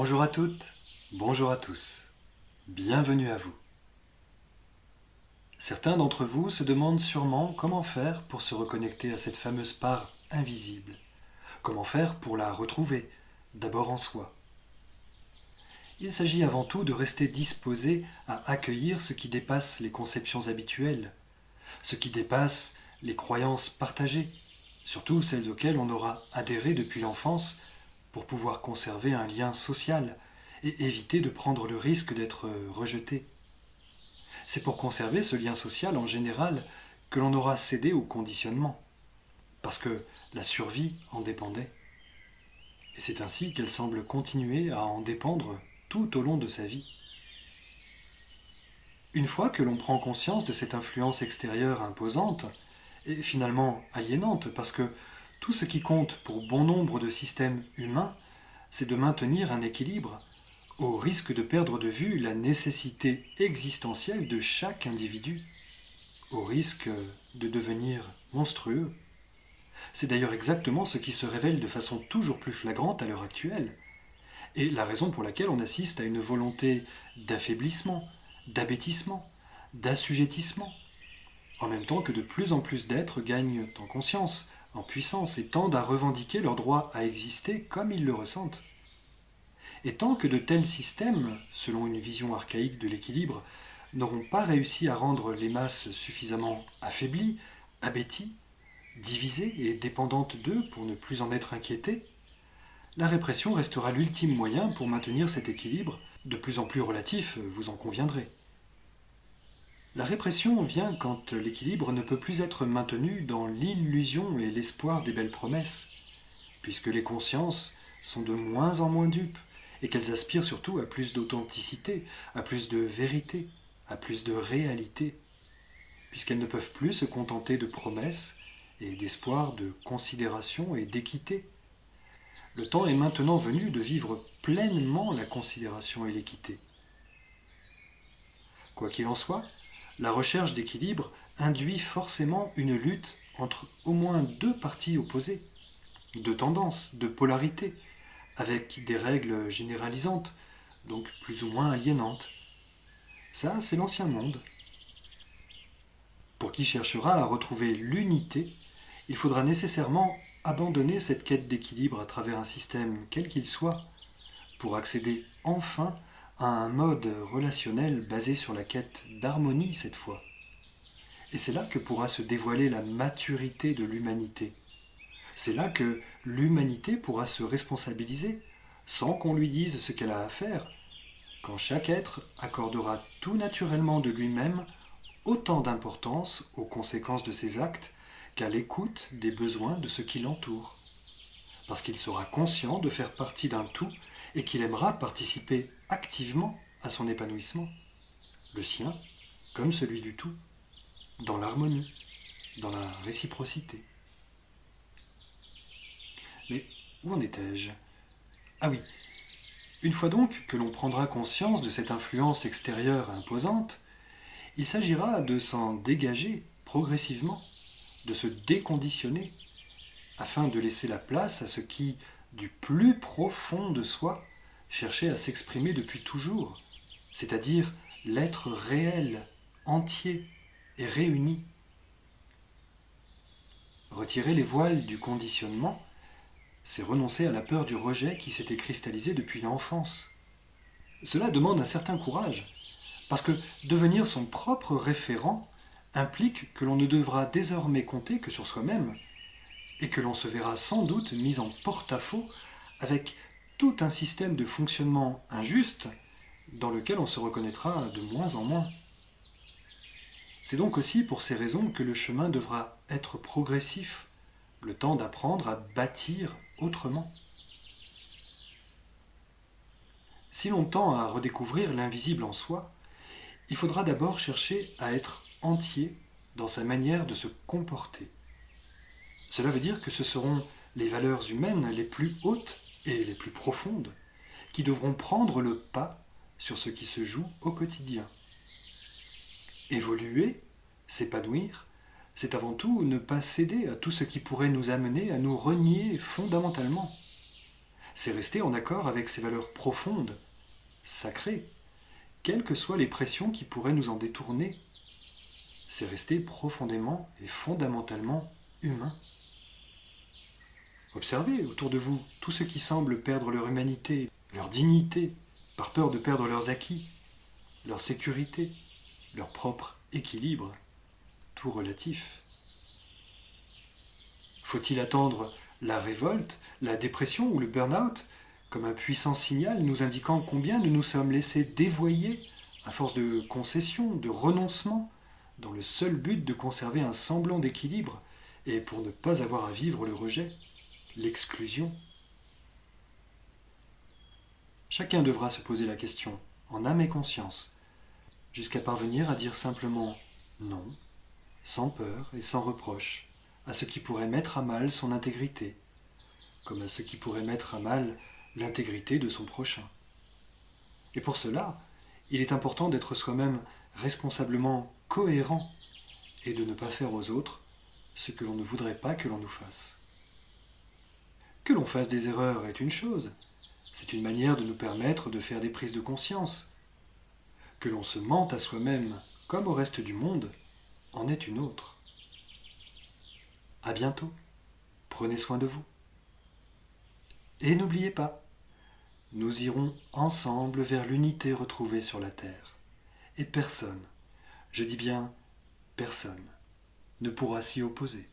Bonjour à toutes, bonjour à tous, bienvenue à vous. Certains d'entre vous se demandent sûrement comment faire pour se reconnecter à cette fameuse part invisible. Comment faire pour la retrouver, d'abord en soi. Il s'agit avant tout de rester disposé à accueillir ce qui dépasse les conceptions habituelles, ce qui dépasse les croyances partagées, surtout celles auxquelles on aura adhéré depuis l'enfance pour pouvoir conserver un lien social et éviter de prendre le risque d'être rejeté. C'est pour conserver ce lien social en général que l'on aura cédé au conditionnement, parce que la survie en dépendait. Et c'est ainsi qu'elle semble continuer à en dépendre tout au long de sa vie. Une fois que l'on prend conscience de cette influence extérieure imposante, et finalement aliénante, parce que tout ce qui compte pour bon nombre de systèmes humains, c'est de maintenir un équilibre, au risque de perdre de vue la nécessité existentielle de chaque individu, au risque de devenir monstrueux. C'est d'ailleurs exactement ce qui se révèle de façon toujours plus flagrante à l'heure actuelle, et la raison pour laquelle on assiste à une volonté d'affaiblissement, d'abêtissement, d'assujettissement, en même temps que de plus en plus d'êtres gagnent en conscience, en puissance, et tendent à revendiquer leur droit à exister comme ils le ressentent. Et tant que de tels systèmes, selon une vision archaïque de l'équilibre, n'auront pas réussi à rendre les masses suffisamment affaiblies, abêties, divisées et dépendantes d'eux pour ne plus en être inquiétées, la répression restera l'ultime moyen pour maintenir cet équilibre, de plus en plus relatif, vous en conviendrez. La répression vient quand l'équilibre ne peut plus être maintenu dans l'illusion et l'espoir des belles promesses, puisque les consciences sont de moins en moins dupes, et qu'elles aspirent surtout à plus d'authenticité, à plus de vérité, à plus de réalité, puisqu'elles ne peuvent plus se contenter de promesses et d'espoir de considération et d'équité. Le temps est maintenant venu de vivre pleinement la considération et l'équité. Quoi qu'il en soit, la recherche d'équilibre induit forcément une lutte entre au moins deux parties opposées, deux tendances, deux polarités, avec des règles généralisantes, donc plus ou moins aliénantes. Ça, c'est l'ancien monde. Pour qui cherchera à retrouver l'unité, il faudra nécessairement abandonner cette quête d'équilibre à travers un système quel qu'il soit, pour accéder enfin à un mode relationnel basé sur la quête d'harmonie cette fois. Et c'est là que pourra se dévoiler la maturité de l'humanité. C'est là que l'humanité pourra se responsabiliser, sans qu'on lui dise ce qu'elle a à faire, quand chaque être accordera tout naturellement de lui-même autant d'importance aux conséquences de ses actes qu'à l'écoute des besoins de ceux qui l'entourent. Parce qu'il sera conscient de faire partie d'un tout et qu'il aimera participer activement à son épanouissement, le sien comme celui du tout, dans l'harmonie, dans la réciprocité. Mais où en étais-je? Ah oui, une fois donc que l'on prendra conscience de cette influence extérieure imposante, il s'agira de s'en dégager progressivement, de se déconditionner, afin de laisser la place à ce qui, du plus profond de soi, cherchait à s'exprimer depuis toujours, c'est-à-dire l'être réel, entier et réuni. Retirer les voiles du conditionnement, c'est renoncer à la peur du rejet qui s'était cristallisée depuis l'enfance. Cela demande un certain courage, parce que devenir son propre référent implique que l'on ne devra désormais compter que sur soi-même, et que l'on se verra sans doute mis en porte-à-faux avec tout un système de fonctionnement injuste dans lequel on se reconnaîtra de moins en moins. C'est donc aussi pour ces raisons que le chemin devra être progressif, le temps d'apprendre à bâtir autrement. Si l'on tend à redécouvrir l'invisible en soi, il faudra d'abord chercher à être entier dans sa manière de se comporter. Cela veut dire que ce seront les valeurs humaines les plus hautes et les plus profondes qui devront prendre le pas sur ce qui se joue au quotidien. Évoluer, s'épanouir, c'est avant tout ne pas céder à tout ce qui pourrait nous amener à nous renier fondamentalement. C'est rester en accord avec ses valeurs profondes, sacrées, quelles que soient les pressions qui pourraient nous en détourner. C'est rester profondément et fondamentalement humain. Observez autour de vous tous ceux qui semblent perdre leur humanité, leur dignité, par peur de perdre leurs acquis, leur sécurité, leur propre équilibre, tout relatif. Faut-il attendre la révolte, la dépression ou le burn-out comme un puissant signal nous indiquant combien nous nous sommes laissés dévoyer à force de concessions, de renoncements, dans le seul but de conserver un semblant d'équilibre et pour ne pas avoir à vivre le rejet, l'exclusion? Chacun devra se poser la question, en âme et conscience, jusqu'à parvenir à dire simplement non, sans peur et sans reproche, à ce qui pourrait mettre à mal son intégrité, comme à ce qui pourrait mettre à mal l'intégrité de son prochain. Et pour cela, il est important d'être soi-même responsablement cohérent et de ne pas faire aux autres ce que l'on ne voudrait pas que l'on nous fasse. Que l'on fasse des erreurs est une chose, c'est une manière de nous permettre de faire des prises de conscience. Que l'on se mente à soi-même comme au reste du monde en est une autre. À bientôt, prenez soin de vous. Et n'oubliez pas, nous irons ensemble vers l'unité retrouvée sur la terre. Et personne, je dis bien personne, ne pourra s'y opposer.